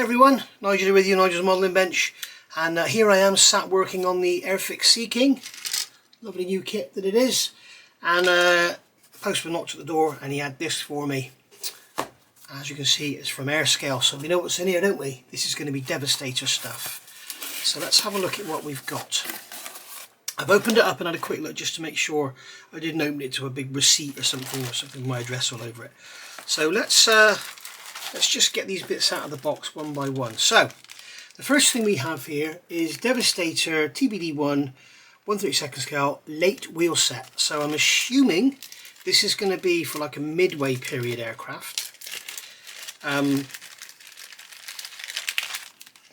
everyone, Nigel with you, Nigel's Modelling Bench, and here I am sat working on the Airfix Sea King. Lovely new kit that it is. And the postman knocked at the door and he had this for me. As you can see, it's from Airscale, so we know what's in here, don't we? This is going to be Devastator stuff. So let's have a look at what we've got. I've opened it up and had a quick look just to make sure I didn't open it to a big receipt or something with my address all over it. So let's just get these bits out of the box one by one. So the first thing we have here is Devastator TBD-1 1/32 scale late wheel set. So I'm assuming this is going to be for like a midway period aircraft.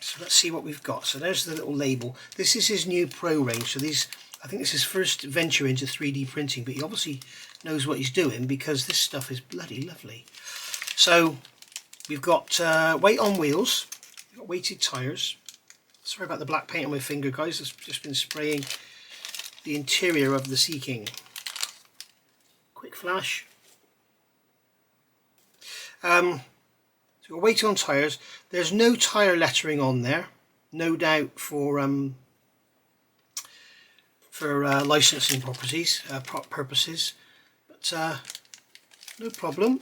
So let's see what we've got. So there's the little label. This is his new Pro range. So these, I think this is his first venture into 3D printing, but he obviously knows what he's doing because this stuff is bloody lovely. So we've got weight on wheels, we've got weighted tyres. Sorry about the black paint on my finger, guys, I've just been spraying the interior of the Sea King. Quick flash. So we've got weight on tyres. There's no tyre lettering on there, no doubt for licensing purposes, but no problem.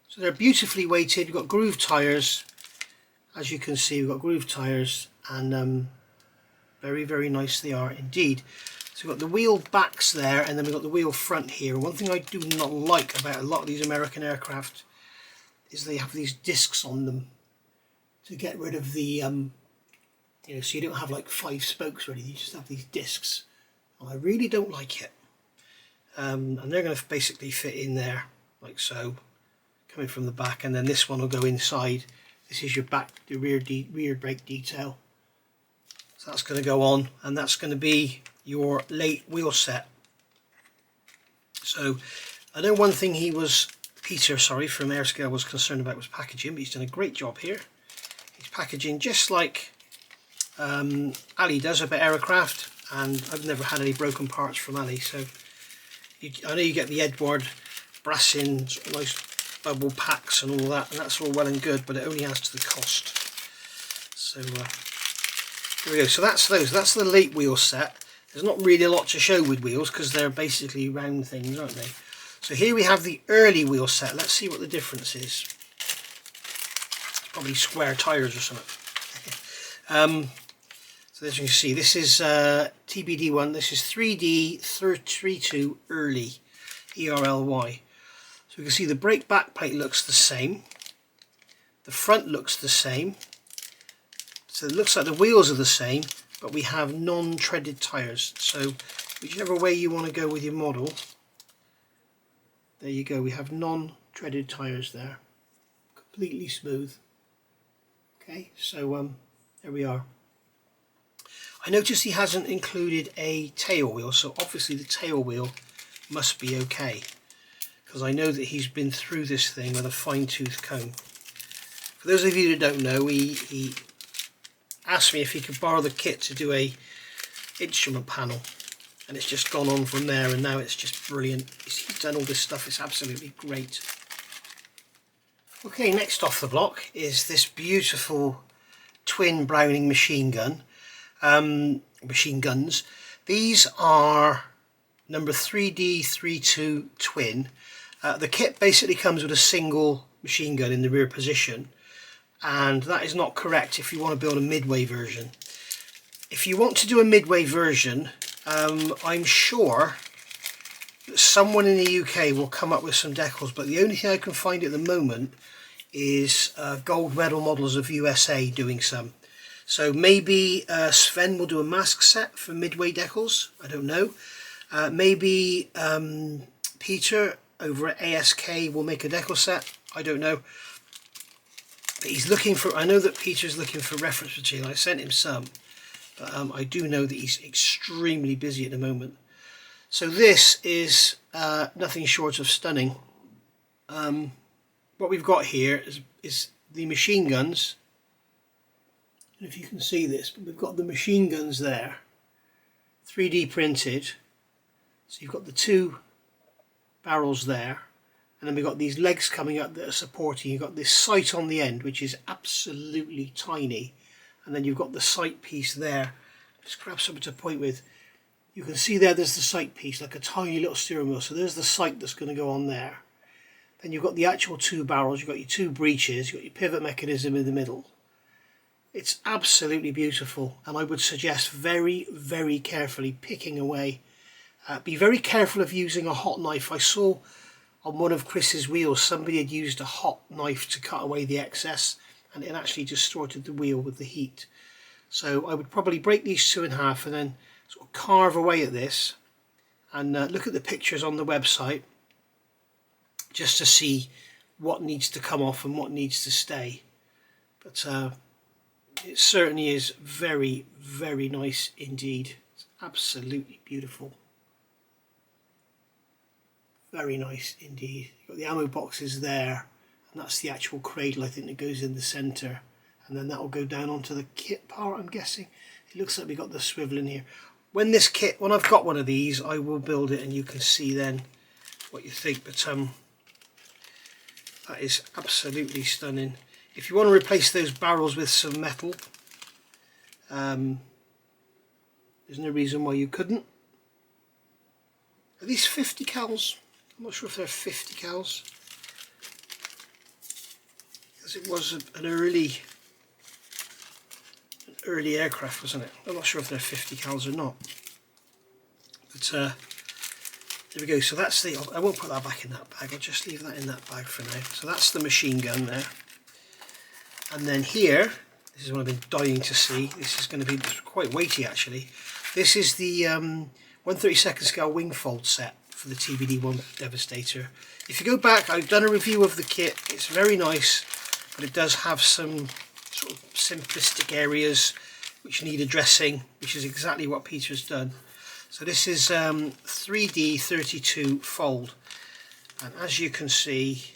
So they're beautifully weighted. We've got groove tyres, as you can see. We've got groove tyres, and very, very nice they are indeed. So we've got the wheel backs there, and then we've got the wheel front here. One thing I do not like about a lot of these American aircraft is they have these discs on them to get rid of the, you know, so you don't have like 5 spokes or anything. You just have these discs, and I really don't like it. And they're going to basically fit in there like so, coming from the back, and then this one will go inside. This is your back, the rear brake detail. So that's going to go on, and that's going to be your late wheel set. So I know one thing Peter from Airscale was concerned about was packaging, but he's done a great job here. He's packaging just like Ali does about aircraft, and I've never had any broken parts from Ali. So I know you get the Edward Brassin sort of nice bubble packs and all that, and that's all well and good, but it only adds to the cost. So there we go. So that's the late wheel set. There's not really a lot to show with wheels because they're basically round things, aren't they? So here we have the early wheel set. Let's see what the difference is. It's probably square tyres or something. So as you can see, this is TBD-1. This is 3D32 early, ERLY. So we can see the brake back plate looks the same. The front looks the same. So it looks like the wheels are the same, but we have non-treaded tyres. So whichever way you want to go with your model, there you go. We have non-treaded tyres there, completely smooth. Okay, so there we are. I noticed he hasn't included a tail wheel, so obviously the tail wheel must be okay, because I know that he's been through this thing with a fine-tooth comb. For those of you that don't know, he asked me if he could borrow the kit to do a instrument panel, and it's just gone on from there, and now it's just brilliant. He's done all this stuff. It's absolutely great. Okay, next off the block is this beautiful twin Browning machine gun. Machine guns. These are number 3D32 twin. The kit basically comes with a single machine gun in the rear position, and that is not correct if you want to build a midway version. If you want to do a midway version, I'm sure that someone in the UK will come up with some decals, but the only thing I can find at the moment is gold medal models of USA doing some. So maybe Sven will do a mask set for midway decals, I don't know. Maybe Peter over at ASK will make a decal set, I don't know. But he's looking for, I know that Peter's looking for reference material. I sent him some, but I do know that he's extremely busy at the moment. So this is nothing short of stunning. What we've got here is the machine guns. I don't know if you can see this, but we've got the machine guns there, 3D printed. So you've got the 2 barrels there, and then we've got these legs coming up that are supporting. You've got this sight on the end, which is absolutely tiny, and then you've got the sight piece there. Just grab something to point with. You can see there's the sight piece, like a tiny little steering wheel. So there's the sight that's going to go on there. Then you've got the actual two barrels, you've got your two breeches, you've got your pivot mechanism in the middle. It's absolutely beautiful, and I would suggest very, very carefully picking away. Be very careful of using a hot knife. I saw on one of Chris's wheels somebody had used a hot knife to cut away the excess, and it actually distorted the wheel with the heat. So I would probably break these two in half and then sort of carve away at this, and look at the pictures on the website just to see what needs to come off and what needs to stay. But it certainly is very, very nice indeed. It's absolutely beautiful. Very nice indeed. You've got the ammo boxes there, and that's the actual cradle, I think, that goes in the centre, and then that will go down onto the kit part, I'm guessing. It looks like we got the swivel in here. When I've got one of these, I will build it and you can see then what you think. But that is absolutely stunning. If you want to replace those barrels with some metal, there's no reason why you couldn't. Are these 50 cals? I'm not sure if they're 50 cals, because it was an early aircraft, wasn't it? I'm not sure if they're 50 cals or not. But there we go. So that's the. I won't put that back in that bag. I'll just leave that in that bag for now. So that's the machine gun there. And then here, this is what I've been dying to see. This is going to be quite weighty actually. This is the 1/32 scale wing fold set for the TBD-1 Devastator. If you go back, I've done a review of the kit. It's very nice, but it does have some sort of simplistic areas which need addressing, which is exactly what Peter's done. So this is 3D32 fold, and as you can see,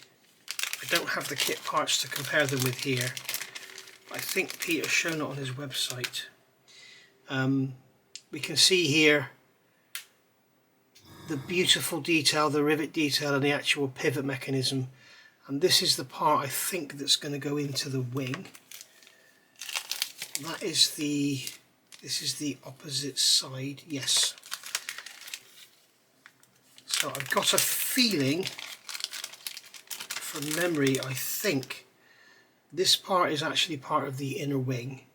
I don't have the kit parts to compare them with here. I think Peter's shown it on his website. We can see here the beautiful detail, the rivet detail, and the actual pivot mechanism. And this is the part I think that's going to go into the wing. That is this is the opposite side, yes. So I've got a feeling, from memory, I think this part is actually part of the inner wing,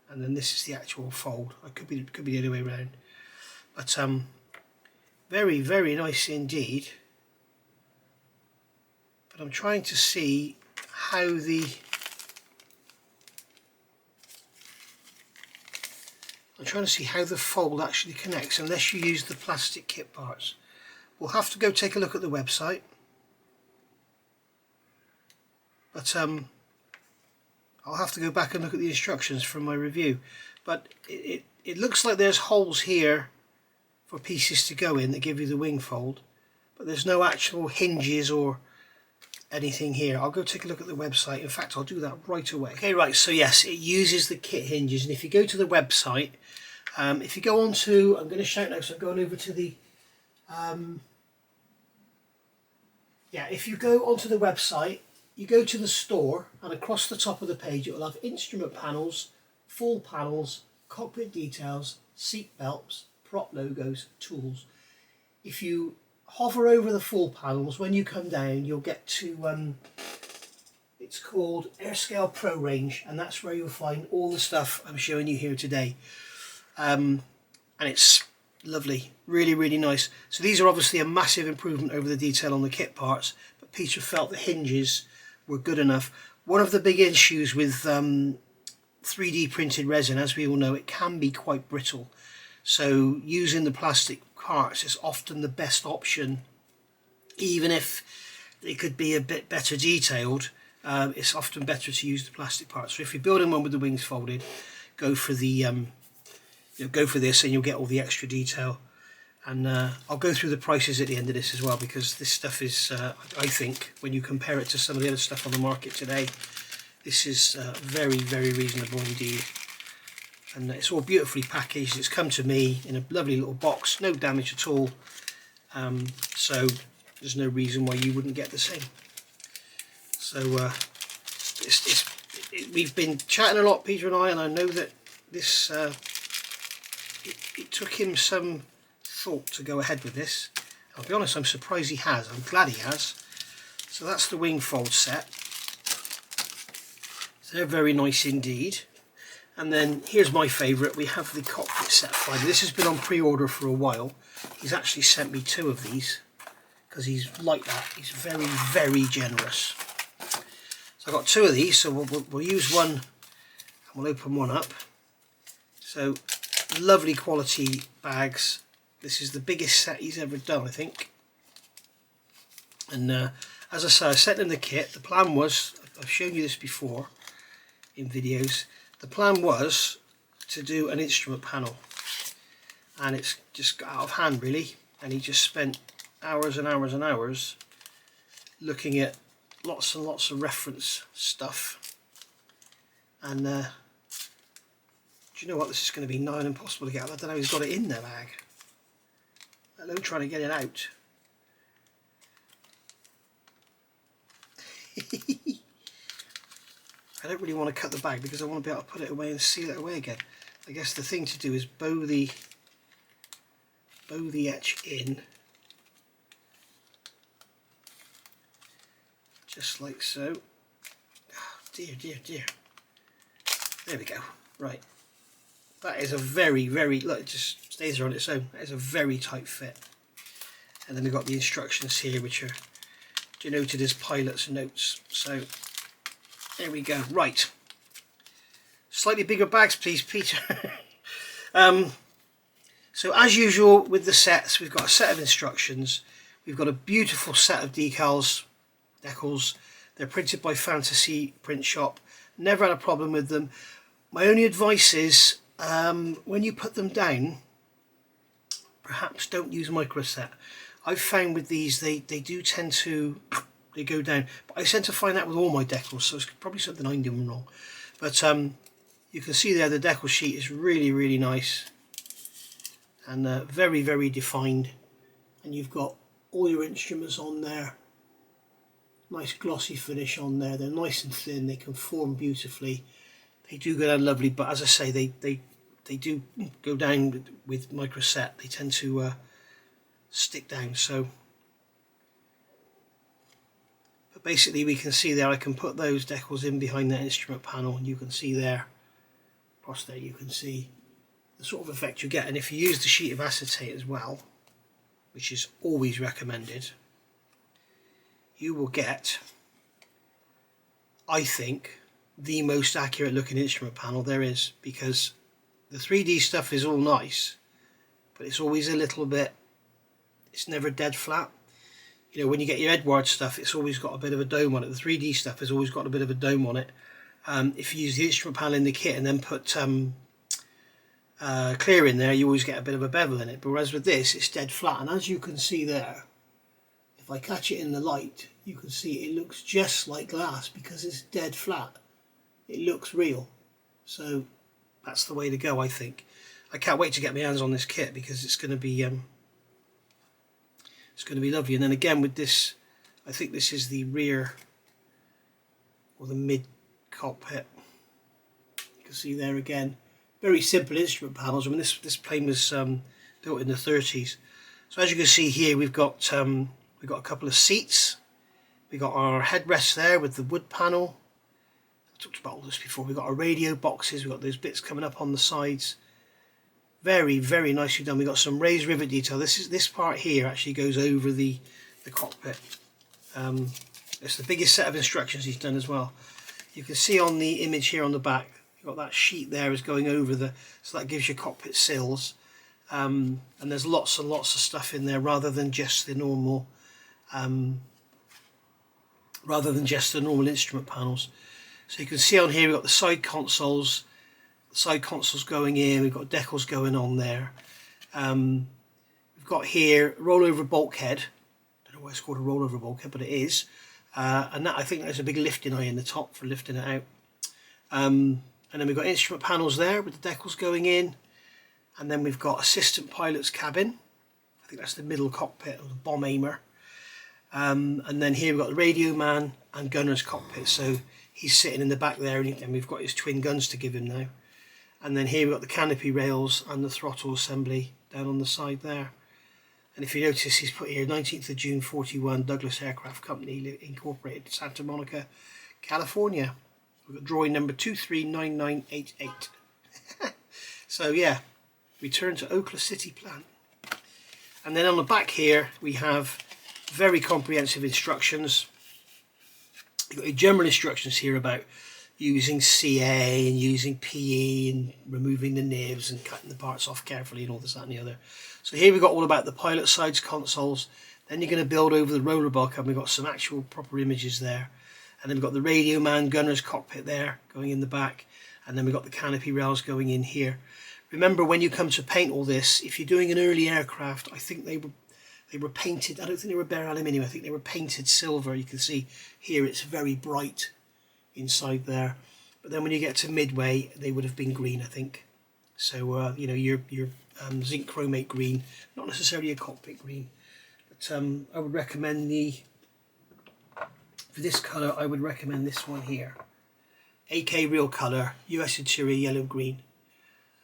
and then this is the actual fold. It could be the other way around. But very, very nice indeed. But I'm trying to see how the fold actually connects, unless you use the plastic kit parts. We'll have to go take a look at the website. But I'll have to go back and look at the instructions from my review. But it looks like there's holes here for pieces to go in that give you the wing fold, but there's no actual hinges or anything here. I'll go take a look at the website. In fact, I'll do that right away. Okay, right, so yes, it uses the kit hinges, and if you go to the website, if you go on to, I'm going to shout now, so I'm going over to the, if you go onto the website, you go to the store, and across the top of the page it will have instrument panels, full panels, cockpit details, seat belts, prop logos, tools. If you hover over the full panels, when you come down you'll get to it's called Airscale Pro Range, and that's where you'll find all the stuff I'm showing you here today. And it's lovely, really, really nice. So these are obviously a massive improvement over the detail on the kit parts, but Peter felt the hinges were good enough. One of the big issues with 3D printed resin, as we all know, it can be quite brittle. So using the plastic parts is often the best option, even if it could be a bit better detailed. It's often better to use the plastic parts. So if you're building one with the wings folded, go for the go for this, and you'll get all the extra detail. And I'll go through the prices at the end of this as well, because this stuff is, I think, when you compare it to some of the other stuff on the market today, this is very, very reasonable indeed. And it's all beautifully packaged. It's come to me in a lovely little box, no damage at all. So there's no reason why you wouldn't get the same. So we've been chatting a lot, Peter and I know that this it took him some thought to go ahead with this. I'll be honest, I'm surprised he has. I'm glad he has. So that's the wing fold set. So they're very nice indeed. And then here's my favourite. We have the cockpit set finder. This has been on pre-order for a while. He's actually sent me 2 of these because he's like that. He's very, very generous. So I've got 2 of these. So we'll use one and we'll open one up. So lovely quality bags. This is the biggest set he's ever done, I think. And as I say, I sent him the kit. The plan was, I've shown you this before in videos, the plan was to do an instrument panel, and it's just got out of hand really, and he just spent hours and hours and hours looking at lots and lots of reference stuff, and do you know what, this is going to be nigh on impossible to get out. I don't know how he's got it in their bag, let alone trying to get it out. I don't really want to cut the bag because I want to be able to put it away and seal it away again. I guess the thing to do is bow the etch in, just like so. Oh, dear, dear, dear. There we go. Right. That is a very, very, look, it just stays there on its own. That is a very tight fit. And then we've got the instructions here, which are denoted as pilot's notes. So there we go. Right, slightly bigger bags please, Peter. So as usual with the sets, we've got a set of instructions, we've got a beautiful set of decals. They're printed by Fantasy Print Shop, never had a problem with them. My only advice is when you put them down, perhaps don't use microset. I've found with these they do tend to go down, but I tend to find that with all my decals, so it's probably something I'm doing wrong. But you can see there the decal sheet is really, really nice and very, very defined, and you've got all your instruments on there, nice glossy finish on there. They're nice and thin, they can form beautifully, they do go down lovely, but as I say, they do go down with microset. They tend to stick down. So but basically we can see there, I can put those decals in behind that instrument panel, and you can see there, across there, you can see the sort of effect you get. And if you use the sheet of acetate as well, which is always recommended, you will get, I think, the most accurate looking instrument panel there is, because the 3D stuff is all nice, but it's always a little bit, it's never dead flat. You know, when you get your Edward stuff, it's always got a bit of a dome on it. The 3D stuff has always got a bit of a dome on it. If you use the instrument panel in the kit and then put clear in there, you always get a bit of a bevel in it. But whereas with this, it's dead flat. And as you can see there, if I catch it in the light, you can see it looks just like glass because it's dead flat. It looks real. So that's the way to go, I think. I can't wait to get my hands on this kit because it's going to be lovely. And then again with this, I think this is the rear or the mid cockpit. You can see there again, very simple instrument panels. I mean, this plane was built in the 30s. So as you can see here, we've got a couple of seats. We got our headrest there with the wood panel. I talked about all this before. We've got our radio boxes. We've got those bits coming up on the sides. Very, very nicely done. We've got some raised rivet detail. This part here actually goes over the cockpit. It's the biggest set of instructions he's done as well. You can see on the image here on the back, you've got that sheet there is going over so that gives you cockpit sills. And there's lots and lots of stuff in there rather than just the normal instrument panels. So you can see on here we've got the side consoles. Side consoles going in, we've got decals going on there. We've got here rollover bulkhead. I don't know why it's called a rollover bulkhead, but it is. And that, I think there's a big lifting eye in the top for lifting it out. And then we've got instrument panels there with the decals going in. And then we've got assistant pilot's cabin. I think that's the middle cockpit of the bomb aimer. And then here we've got the radio man and gunner's cockpit. So he's sitting in the back there, and we've got his twin guns to give him now. And then here we've got the canopy rails and the throttle assembly down on the side there. And if you notice, he's put here 19th of June 41, Douglas Aircraft Company Incorporated, Santa Monica, California. We've got drawing number 239988. So yeah, return to Oklahoma City plant. And then on the back here we have very comprehensive instructions. You've got your general instructions here about using CA and using PE and removing the nibs and cutting the parts off carefully and all this, that and the other. So here we've got all about the pilot sides consoles. Then you're going to build over the roller bulk, and we've got some actual proper images there. And then we've got the radio man gunner's cockpit there going in the back. And then we've got the canopy rails going in here. Remember, when you come to paint all this, if you're doing an early aircraft, I think they were painted, I don't think they were bare aluminium, I think they were painted silver. You can see here it's very bright inside there. But then when you get to midway, they would have been green, I think. So, you know, your zinc chromate green, not necessarily a cockpit green. But I would recommend for this colour, I would recommend this one here. AK Real Colour, US Interior Yellow Green.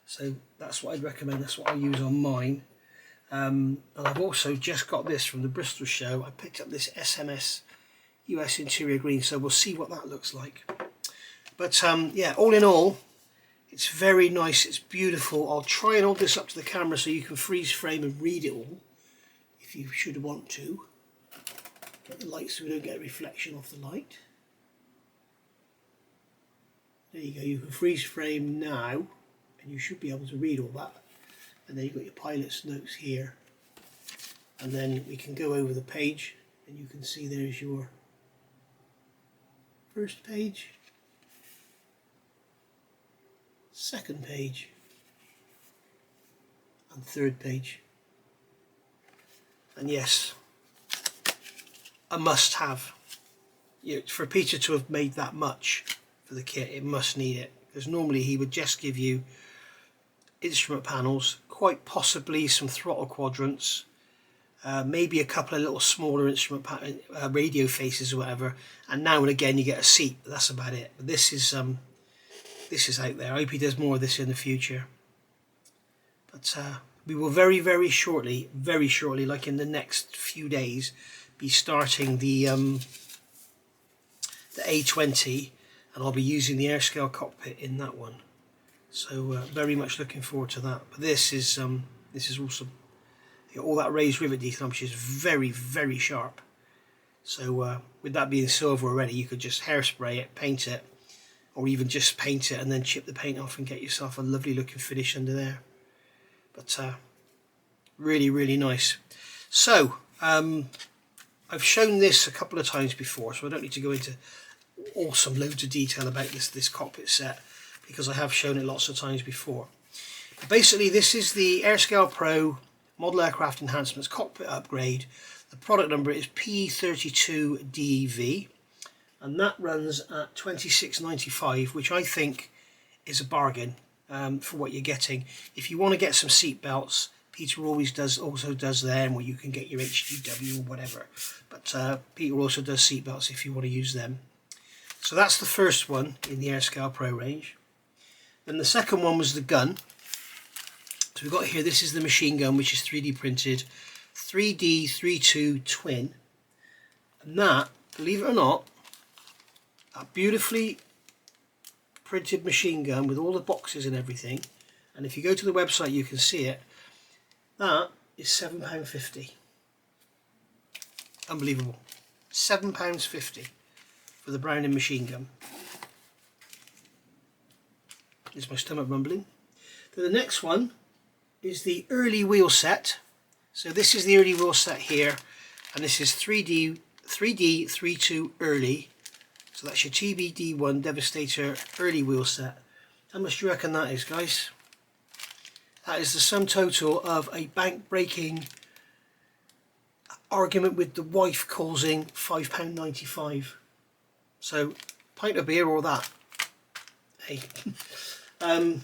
So that's what I'd recommend, that's what I use on mine. And I've also just got this from the Bristol show. I picked up this SMS US Interior Green, so we'll see what that looks like. But yeah, all in all, it's very nice, it's beautiful. I'll try and hold this up to the camera so you can freeze frame and read it all, if you should want to. Get the light so we don't get a reflection off the light. There you go, you can freeze frame now, and you should be able to read all that. And then you've got your pilot's notes here. And then we can go over the page, and you can see there's your first page, second page, and third page. And yes, a must-have. You know, for Peter to have made that much for the kit, it must need it, because normally he would just give you instrument panels, quite possibly some throttle quadrants, maybe a couple of little smaller instrument radio faces or whatever, and now and again you get a seat, but that's about it. But this is out there. I hope he does more of this in the future. But we will very shortly, like in the next few days, be starting the A20, and I'll be using the Airscale cockpit in that one. So very much looking forward to that. But this is awesome. You know, all that raised rivet detail, which is very sharp. So with that being silver already, you could just hairspray it, paint it, or even just paint it and then chip the paint off and get yourself a lovely looking finish under there. But really nice. So I've shown this a couple of times before, so I don't need to go into awesome loads of detail about this cockpit set, because I have shown it lots of times before. But basically, this is the Airscale Pro Model Aircraft Enhancements Cockpit Upgrade. The product number is P32DV, and that runs at $26.95, which I think is a bargain for what you're getting. If you want to get some seat belts, Peter also does them, where you can get your HGW or whatever. But Peter also does seat belts if you want to use them. So that's the first one in the Airscale Pro range. Then the second one was the gun. So we've got here, this is the machine gun, which is 3D printed, 3D32 twin. And that, believe it or not, that beautifully printed machine gun with all the boxes and everything, and if you go to the website you can see it, that is £7.50. Unbelievable. £7.50 for the Browning machine gun. Is my stomach rumbling? Then the next one is the early wheel set. So this is the early wheel set here, and this is 3D32 early. So that's your TBD-1 Devastator early wheel set. How much do you reckon that is, guys? That is the sum total of a bank breaking argument with the wife causing £5.95. So pint of beer or that. Hey. And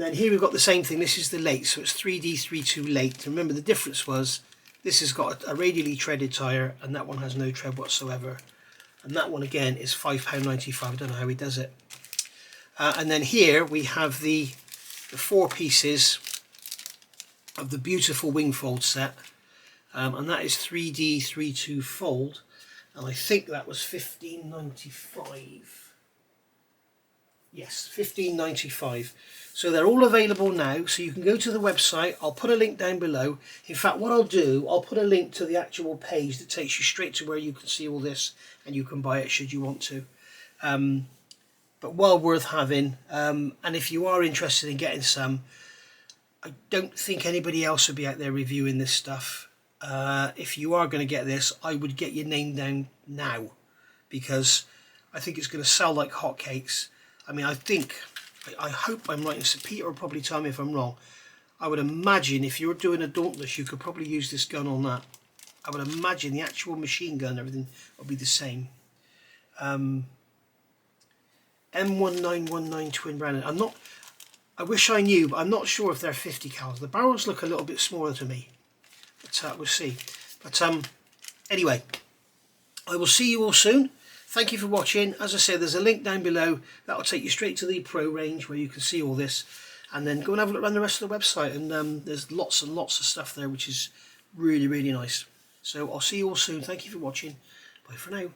then here we've got the same thing. This is the late, so it's 3D32 late. Remember, the difference was This has got a radially treaded tyre, and that one has no tread whatsoever. And that one again is £5.95. I don't know how he does it. And then here we have the 4 pieces of the beautiful wingfold set, and that is 3D32 fold, and I think that was £15.95. Yes, £15.95. So they're all available now, so you can go to the website. I'll put a link down below. In fact, what I'll do, I'll put a link to the actual page that takes you straight to where you can see all this, and you can buy it should you want to. But well worth having, and if you are interested in getting some, I don't think anybody else would be out there reviewing this stuff. If you are going to get this, I would get your name down now, because I think it's going to sell like hotcakes. I mean, I hope I'm right, and Sir Peter will probably tell me if I'm wrong. I would imagine if you're doing a Dauntless, you could probably use this gun on that. I would imagine the actual machine gun, everything will be the same. M1919 twin Brandon. I wish I knew, but I'm not sure if they're 50 cal. The barrels look a little bit smaller to me, but we'll see. But anyway, I will see you all soon. Thank you for watching. As I said, there's a link down below that will take you straight to the Pro range where you can see all this, and then go and have a look around the rest of the website, and there's lots and lots of stuff there which is really, really nice. So I'll see you all soon. Thank you for watching. Bye for now.